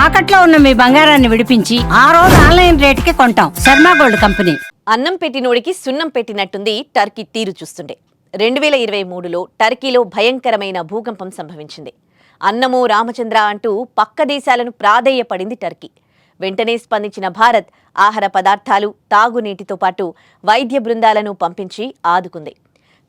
తాకట్లో ఉన్న మీ బంగారాన్ని విడిపించి ఆ రోజు ఆన్లైన్ రేటుకి కొంటాం. Sharma gold company. అన్నం పెట్టినోడికి సున్నం పెట్టినట్టుంది టర్కీ తీరు చూస్తుండే. 2023లో టర్కీలో భయంకరమైన భూకంపం సంభవించింది. అన్నమో రామచంద్ర అంటూ పక్క దేశాలను ప్రాధేయపడింది టర్కీ. వెంటనే స్పందించిన భారత్ ఆహార పదార్థాలు, తాగునీటితో పాటు వైద్య బృందాలను పంపించి ఆదుకుంది.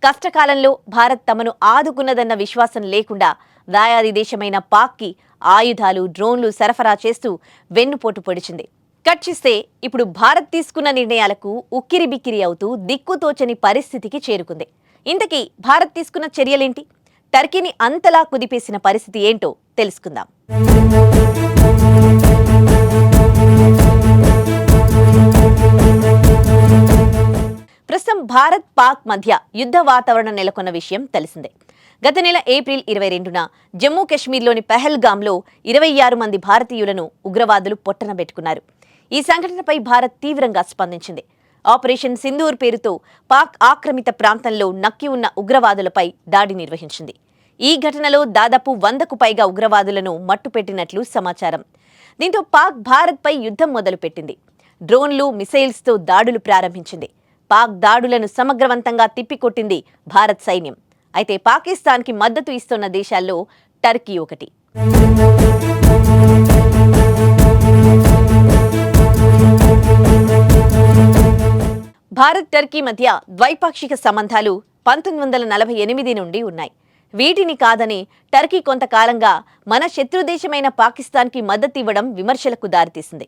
కష్టకాలంలో భారత్ తమను ఆదుకున్నదన్న విశ్వాసం లేకుండా దాయాది దేశమైన పాక్కి ఆయుధాలు, డ్రోన్లు సరఫరా చేస్తూ వెన్నుపోటు పొడిచింది. కట్ చేస్తే ఇప్పుడు భారత్ తీసుకున్న నిర్ణయాలకు ఉక్కిరిబిక్కిరి అవుతూ దిక్కుతోచని పరిస్థితికి చేరుకుంది. ఇంతకీ భారత్ తీసుకున్న చర్యలేంటి? టర్కీని అంతలా కుదిపేసిన పరిస్థితి ఏంటో తెలుసుకుందాం. ప్రస్తుతం భారత్ పాక్ మధ్య యుద్ధ వాతావరణం నెలకొన్న విషయం తెలిసిందే. గత నెల ఏప్రిల్ 22న జమ్మూ కశ్మీర్లోని పెహల్గాంలో 26 మంది భారతీయులను ఉగ్రవాదులు పొట్టనబెట్టుకున్నారు. ఈ సంఘటనపై భారత్ తీవ్రంగా స్పందించింది. ఆపరేషన్ సింధూర్ పేరుతో పాక్ ఆక్రమిత ప్రాంతంలో నక్కి ఉన్న ఉగ్రవాదులపై దాడి నిర్వహించింది. ఈ ఘటనలో దాదాపు 100కు పైగా ఉగ్రవాదులను మట్టుపెట్టినట్లు సమాచారం. దీంతో పాక్ భారత్పై యుద్ధం మొదలుపెట్టింది. డ్రోన్లు, మిసైల్స్తో దాడులు ప్రారంభించింది. పాక్ దాడులను సమగ్రవంతంగా తిప్పికొట్టింది భారత్ సైన్యం. అయితే పాకిస్తాన్కి మద్దతు ఇస్తున్న దేశాల్లో టర్కీ ఒకటి. భారత్ టర్కీ మధ్య ద్వైపాక్షిక సంబంధాలు 1948 నుండి ఉన్నాయి. వీటిని కాదని టర్కీ కొంతకాలంగా మన శత్రుదేశమైన పాకిస్తాన్కి మద్దతు ఇవ్వడం విమర్శలకు దారితీసింది.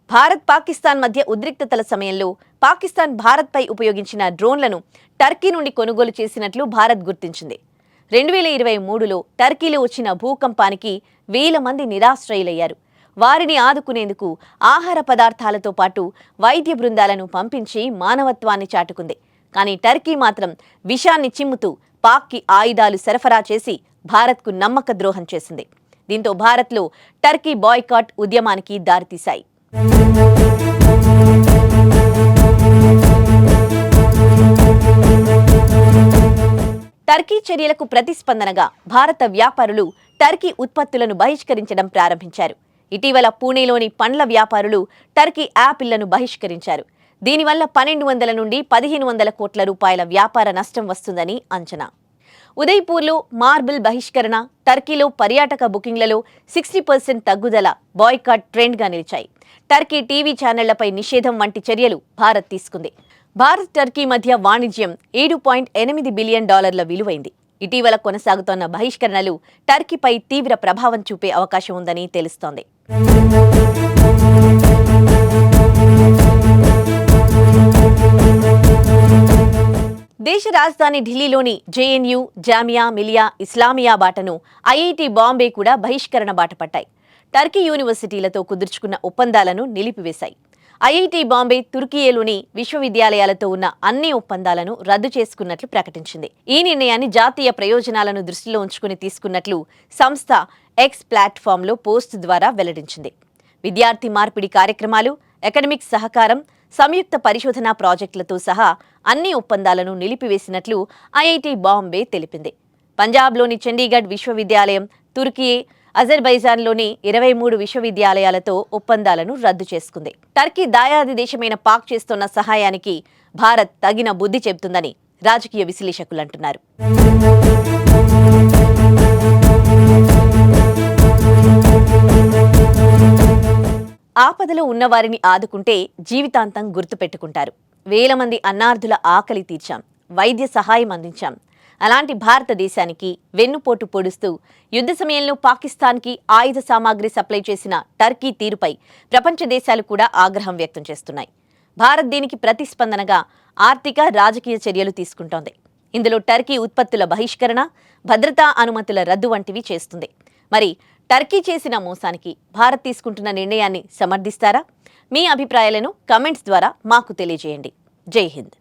భారత్ పాకిస్తాన్ మధ్య ఉద్రిక్తతల సమయంలో పాకిస్తాన్ భారత్పై ఉపయోగించిన డ్రోన్లను టర్కీ నుండి కొనుగోలు చేసినట్లు భారత్ గుర్తించింది. 2023లో టర్కీలో వచ్చిన భూకంపానికి 1000 మంది నిరాశ్రయులయ్యారు. వారిని ఆదుకునేందుకు ఆహార పదార్థాలతో పాటు వైద్య బృందాలను పంపించి మానవత్వాన్ని చాటుకుంది. కానీ టర్కీ మాత్రం విషాన్ని చిమ్ముతూ పాక్కి ఆయుధాలు సరఫరా చేసి భారత్కు నమ్మక ద్రోహం చేసింది. దీంతో భారత్లో టర్కీ బాయ్కాట్ ఉద్యమానికి దారితీశాయి. టర్కీ చర్యలకు ప్రతిస్పందనగా భారత వ్యాపారులు టర్కీ ఉత్పత్తులను బహిష్కరించడం ప్రారంభించారు. ఇటీవల పూణేలోని పండ్ల వ్యాపారులు టర్కీ యాపిళ్లను బహిష్కరించారు. దీనివల్ల 1200 నుండి 1500 కోట్ల రూపాయల వ్యాపార నష్టం వస్తుందని అంచనా. ఉదయ్పూర్లో మార్బుల్ బహిష్కరణ, టర్కీలో పర్యాటక బుకింగ్లలో 60% తగ్గుదల బాయ్కాట్ ట్రెండ్గా నిలిచాయి. టర్కీ టీవీ ఛానళ్లపై నిషేధం వంటి చర్యలు భారత్ తీసుకుంది. భారత్ టర్కీ మధ్య వాణిజ్యం $7.8 బిలియన్ విలువైంది. ఇటీవల కొనసాగుతోన్న బహిష్కరణలు టర్కీపై తీవ్ర ప్రభావం చూపే అవకాశం ఉందని తెలుస్తోంది. దేశ రాజధాని ఢిల్లీలోని జేఎన్యూ, జామియా మిలియా ఇస్లామియా బాటను ఐఐటి బాంబే కూడా బహిష్కరణ బాట పట్టాయి. టర్కీ యూనివర్సిటీలతో కుదుర్చుకున్న ఒప్పందాలను నిలిపివేశాయి. ఐఐటి బాంబే తుర్కియేలోని విశ్వవిద్యాలయాలతో ఉన్న అన్ని ఒప్పందాలను రద్దు చేసుకున్నట్లు ప్రకటించింది. ఈ నిర్ణయాన్ని జాతీయ ప్రయోజనాలను దృష్టిలో ఉంచుకుని తీసుకున్నట్లు సంస్థ ఎక్స్ ప్లాట్ఫామ్లో పోస్ట్ ద్వారా వెల్లడించింది. విద్యార్థి మార్పిడి కార్యక్రమాలు, అకాడమిక్ సహకారం, సంయుక్త పరిశోధనా ప్రాజెక్టులతో సహా అన్ని ఒప్పందాలను నిలిపివేసినట్లు ఐఐటి బాంబే తెలిపింది. పంజాబ్లోని చండీగఢ్ విశ్వవిద్యాలయం, తుర్కియే, అజర్బైజాన్లోని 23 విశ్వవిద్యాలయాలతో ఒప్పందాలను రద్దు చేసుకుంది. టర్కీ దాయాది దేశమైన పాక్ చేస్తున్న సహాయానికి భారత్ తగిన బుద్ధి చెబుతుందని రాజకీయ విశ్లేషకులు అంటున్నారు. ఆపదలో ఉన్నవారిని ఆదుకుంటే జీవితాంతం గుర్తుపెట్టుకుంటారు. 1000 మంది అన్నార్థుల ఆకలి తీర్చాం, వైద్య సహాయం అందించాం. అలాంటి భారతదేశానికి వెన్నుపోటు పొడుస్తూ యుద్ధ సమయంలో పాకిస్తాన్కి ఆయుధ సామాగ్రి సప్లై చేసిన టర్కీ తీరుపై ప్రపంచ దేశాలు కూడా ఆగ్రహం వ్యక్తం చేస్తున్నాయి. భారత్ దీనికి ప్రతిస్పందనగా ఆర్థిక, రాజకీయ చర్యలు తీసుకుంటోంది. ఇందులో టర్కీ ఉత్పత్తుల బహిష్కరణ, భద్రతా అనుమతుల రద్దు వంటివి చేస్తుంది. మరి టర్కీ చేసిన మోసానికి భారత్ తీసుకుంటున్న నిర్ణయాన్ని సమర్థిస్తారా? మీ అభిప్రాయాలను కామెంట్స్ ద్వారా మాకు తెలియజేయండి. జై హింద్.